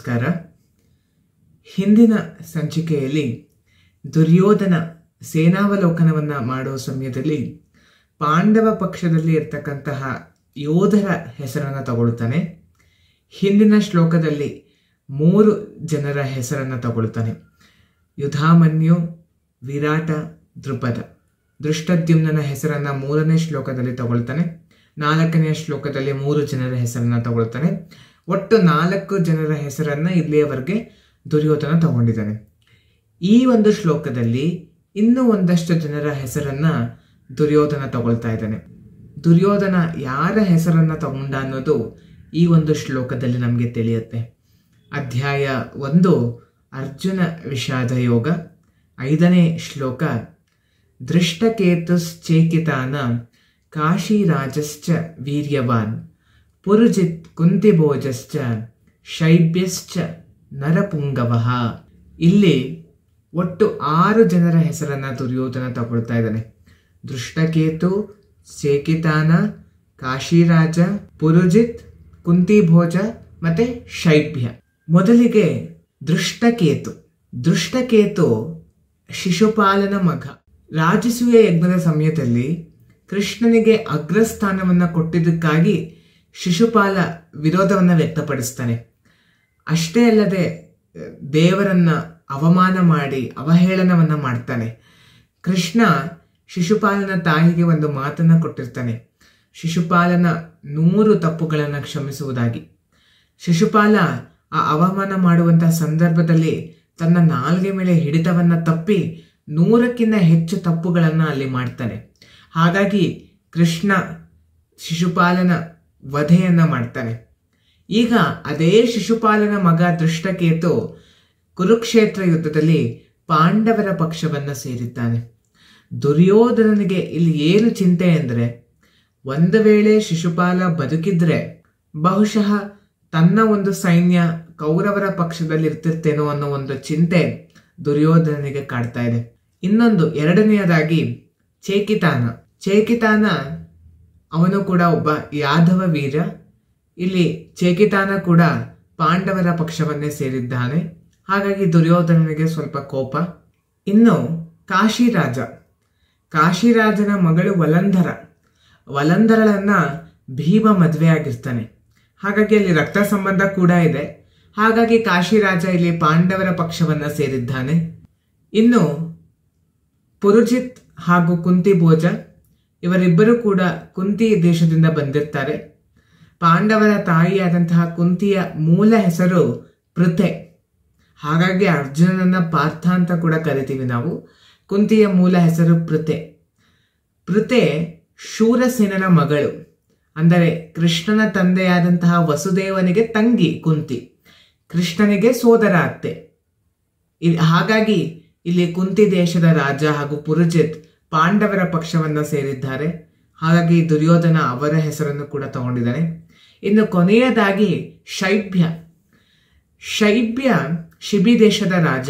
ನಮಸ್ಕಾರ. ಹಿಂದಿನ ಸಂಚಿಕೆಯಲ್ಲಿ ದುರ್ಯೋಧನ ಸೇನಾವಲೋಕನವನ್ನ ಮಾಡುವ ಸಮಯದಲ್ಲಿ ಪಾಂಡವ ಪಕ್ಷದಲ್ಲಿ ಇರ್ತಕ್ಕಂತಹ ಯೋಧರ ಹೆಸರನ್ನು ತಗೊಳ್ತಾನೆ. ಹಿಂದಿನ ಶ್ಲೋಕದಲ್ಲಿ 3 ಜನರ ಹೆಸರನ್ನು ತಗೊಳ್ತಾನೆ. ಯುಧಾಮನ್ಯು, ವಿರಾಟ, ದ್ರುಪದ. ದೃಷ್ಟದ್ಯುಮ್ನನ ಹೆಸರನ್ನ 3ನೇ ಶ್ಲೋಕದಲ್ಲಿ ತಗೊಳ್ತಾನೆ. 4ನೇ ಶ್ಲೋಕದಲ್ಲಿ 3 ಜನರ ಹೆಸರನ್ನ ತಗೊಳ್ತಾನೆ. ಒಟ್ಟು 4 ಜನರ ಹೆಸರನ್ನ ಇಲ್ಲಿಯವರೆಗೆ ದುರ್ಯೋಧನ ತಗೊಂಡಿದ್ದಾನೆ. ಈ ಒಂದು ಶ್ಲೋಕದಲ್ಲಿ ಇನ್ನೂ ಒಂದಷ್ಟು ಜನರ ಹೆಸರನ್ನ ದುರ್ಯೋಧನ ತಗೊಳ್ತಾ ಇದ್ದಾನೆ. ದುರ್ಯೋಧನ ಯಾರ ಹೆಸರನ್ನ ತಗೊಂಡ ಅನ್ನೋದು ಈ ಒಂದು ಶ್ಲೋಕದಲ್ಲಿ ನಮಗೆ ತಿಳಿಯುತ್ತೆ. ಅಧ್ಯಾಯ 1 ಅರ್ಜುನ ವಿಷಾದ ಯೋಗ. 5ನೇ ಶ್ಲೋಕ ದೃಷ್ಟಕೇತುಶ್ಚೇಕಿತಾನ ಕಾಶಿರಾಜಶ್ಚ ವೀರ್ಯವಾನ್ ಪುರುಜಿತ್ ಕುಂತಿಭೋಜಶ್ಚ ಶೈಬ್ಯಶ್ಚ ನರಪುಂಗವಃ. ಇಲ್ಲಿ ಒಟ್ಟು 6 ಜನರ ಹೆಸರನ್ನ ದುರ್ಯೋಧನ ತಗೊಳ್ತಾ ಇದ್ದಾನೆ. ದೃಷ್ಟಕೇತು, ಚೇಕಿತಾನ, ಕಾಶಿರಾಜ, ಪುರುಜಿತ್, ಕುಂತಿಭೋಜ ಮತ್ತೆ ಶೈಬ್ಯ. ಮೊದಲಿಗೆ ದೃಷ್ಟಕೇತು. ದೃಷ್ಟಕೇತು ಶಿಶುಪಾಲನ ಮಗ. ರಾಜಸೂಯ ಯಜ್ಞದ ಸಮಯದಲ್ಲಿ ಕೃಷ್ಣನಿಗೆ ಅಗ್ರಸ್ಥಾನವನ್ನ ಕೊಟ್ಟಿದ್ದಕ್ಕಾಗಿ ಶಿಶುಪಾಲ ವಿರೋಧವನ್ನ ವ್ಯಕ್ತಪಡಿಸ್ತಾನೆ. ಅಷ್ಟೇ ಅಲ್ಲದೆ ದೇವರನ್ನ ಅವಮಾನ ಮಾಡಿ ಅವಹೇಳನವನ್ನ ಮಾಡ್ತಾನೆ. ಕೃಷ್ಣ ಶಿಶುಪಾಲನ ತಾಯಿಗೆ ಒಂದು ಮಾತನ್ನ ಕೊಟ್ಟಿರ್ತಾನೆ, ಶಿಶುಪಾಲನ 100 ತಪ್ಪುಗಳನ್ನು ಕ್ಷಮಿಸುವುದಾಗಿ. ಶಿಶುಪಾಲ ಆ ಅವಮಾನ ಮಾಡುವಂತಹ ಸಂದರ್ಭದಲ್ಲಿ ತನ್ನ ನಾಲ್ಗೆ ಮೇಲೆ ಹಿಡಿತವನ್ನ ತಪ್ಪಿ 100ಕ್ಕಿಂತ ಹೆಚ್ಚು ತಪ್ಪುಗಳನ್ನ ಅಲ್ಲಿ ಮಾಡ್ತಾನೆ. ಹಾಗಾಗಿ ಕೃಷ್ಣ ಶಿಶುಪಾಲನ ವಧೆಯನ್ನ ಮಾಡ್ತಾನೆ. ಈಗ ಅದೇ ಶಿಶುಪಾಲನ ಮಗ ದೃಷ್ಟಕೇತು ಕುರುಕ್ಷೇತ್ರ ಯುದ್ಧದಲ್ಲಿ ಪಾಂಡವರ ಪಕ್ಷವನ್ನ ಸೇರಿದ್ದಾನೆ. ದುರ್ಯೋಧನನಿಗೆ ಇಲ್ಲಿ ಏನು ಚಿಂತೆ ಅಂದ್ರೆ, ಒಂದು ವೇಳೆ ಶಿಶುಪಾಲ ಬದುಕಿದ್ರೆ ಬಹುಶಃ ತನ್ನ ಒಂದು ಸೈನ್ಯ ಕೌರವರ ಪಕ್ಷದಲ್ಲಿ ಇರ್ತಿರ್ತೇನೋ ಅನ್ನೋ ಒಂದು ಚಿಂತೆ ದುರ್ಯೋಧನನಿಗೆ ಕಾಡ್ತಾ ಇದೆ. ಇನ್ನೊಂದು 2ನೇದಾಗಿ ಚೇಕಿತಾನ ಅವನು ಕೂಡ ಒಬ್ಬ ಯಾದವ ವೀರ. ಇಲ್ಲಿ ಚೇಕಿತಾನ ಕೂಡ ಪಾಂಡವರ ಪಕ್ಷವನ್ನೇ ಸೇರಿದ್ದಾನೆ. ಹಾಗಾಗಿ ದುರ್ಯೋಧನನಿಗೆ ಸ್ವಲ್ಪ ಕೋಪ. ಇನ್ನು ಕಾಶಿರಾಜನ ಮಗಳು ವಲಂಧರಳನ್ನ ಭೀಮ ಮದುವೆ ಆಗಿರ್ತಾನೆ. ಹಾಗಾಗಿ ಅಲ್ಲಿ ರಕ್ತ ಸಂಬಂಧ ಕೂಡ ಇದೆ. ಹಾಗಾಗಿ ಕಾಶಿರಾಜ ಇಲ್ಲಿ ಪಾಂಡವರ ಪಕ್ಷವನ್ನ ಸೇರಿದ್ದಾನೆ. ಇನ್ನು ಪುರುಜಿತ್ ಹಾಗೂ ಕುಂತಿಭೋಜ ಇವರಿಬ್ಬರು ಕೂಡ ಕುಂತಿ ದೇಶದಿಂದ ಬಂದಿರ್ತಾರೆ. ಪಾಂಡವರ ತಾಯಿಯಾದಂತಹ ಕುಂತಿಯ ಮೂಲ ಹೆಸರು ಪೃಥೆ. ಹಾಗಾಗಿ ಅರ್ಜುನನನ್ನ ಪಾರ್ಥ ಅಂತ ಕೂಡ ಕರಿತೀವಿ ನಾವು. ಕುಂತಿಯ ಮೂಲ ಹೆಸರು ಪೃಥೆ ಶೂರಸೇನನ ಮಗಳು. ಅಂದರೆ ಕೃಷ್ಣನ ತಂದೆಯಾದಂತಹ ವಸುದೇವನಿಗೆ ತಂಗಿ ಕುಂತಿ, ಕೃಷ್ಣನಿಗೆ ಸೋದರ ಅತ್ತೆ. ಹಾಗಾಗಿ ಇಲ್ಲಿ ಕುಂತಿ ದೇಶದ ರಾಜ ಹಾಗೂ ಪುರುಜಿತ್ ಪಾಂಡವರ ಪಕ್ಷವನ್ನ ಸೇರಿದ್ದಾರೆ. ಹಾಗಾಗಿ ದುರ್ಯೋಧನ ಅವರ ಹೆಸರನ್ನು ಕೂಡ ತಗೊಂಡಿದ್ದಾನೆ. ಇನ್ನು ಕೊನೆಯದಾಗಿ ಶೈಬ್ಯ ಶಿಬಿ ದೇಶದ ರಾಜ.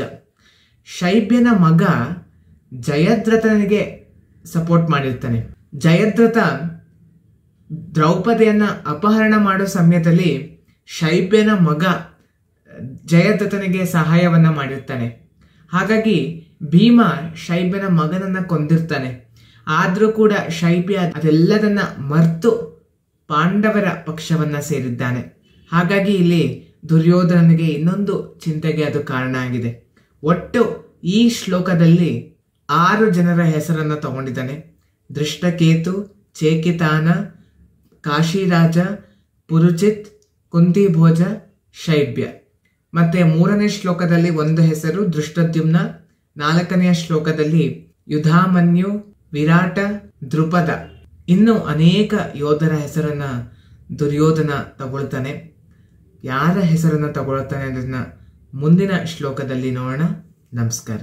ಶೈಬ್ಯನ ಮಗ ಜಯದ್ರಥನಿಗೆ ಸಪೋರ್ಟ್ ಮಾಡಿರ್ತಾನೆ. ಜಯದ್ರಥ ದ್ರೌಪದಿಯನ್ನ ಅಪಹರಣ ಮಾಡೋ ಸಮಯದಲ್ಲಿ ಶೈಬ್ಯನ ಮಗ ಜಯದ್ರಥನಿಗೆ ಸಹಾಯವನ್ನ ಮಾಡಿರ್ತಾನೆ. ಹಾಗಾಗಿ ಭೀಮ ಶೈಬ್ಯನ ಮಗನನ್ನ ಕೊಂದಿರ್ತಾನೆ. ಆದ್ರೂ ಕೂಡ ಶೈಬ್ಯ ಅದೆಲ್ಲದನ್ನ ಮರ್ತು ಪಾಂಡವರ ಪಕ್ಷವನ್ನ ಸೇರಿದ್ದಾನೆ. ಹಾಗಾಗಿ ಇಲ್ಲಿ ದುರ್ಯೋಧನನಿಗೆ ಇನ್ನೊಂದು ಚಿಂತೆಗೆ ಅದು ಕಾರಣ ಆಗಿದೆ. ಒಟ್ಟು ಈ ಶ್ಲೋಕದಲ್ಲಿ 6 ಜನರ ಹೆಸರನ್ನ ತಗೊಂಡಿದ್ದಾನೆ. ದೃಷ್ಟಕೇತು, ಚೇಕಿತಾನ, ಕಾಶಿರಾಜ, ಪುರುಜಿತ್, ಕುಂತಿಭೋಜ, ಶೈಬ್ಯ. ಮತ್ತೆ 3ನೇ ಶ್ಲೋಕದಲ್ಲಿ ಒಂದು ಹೆಸರು ದೃಷ್ಟದ್ಯುಮ್ನ. 4ನೇ ಶ್ಲೋಕದಲ್ಲಿ ಯುಧಾಮನ್ಯು, ವಿರಾಟ, ದ್ರುಪದ. ಇನ್ನು ಅನೇಕ ಯೋಧರ ಹೆಸರನ್ನ ದುರ್ಯೋಧನ ತಗೊಳ್ತಾನೆ. ಯಾರ ಹೆಸರನ್ನ ತಗೊಳ್ತಾನೆ ಅದನ್ನ ಮುಂದಿನ ಶ್ಲೋಕದಲ್ಲಿ ನೋಡೋಣ. ನಮಸ್ಕಾರ.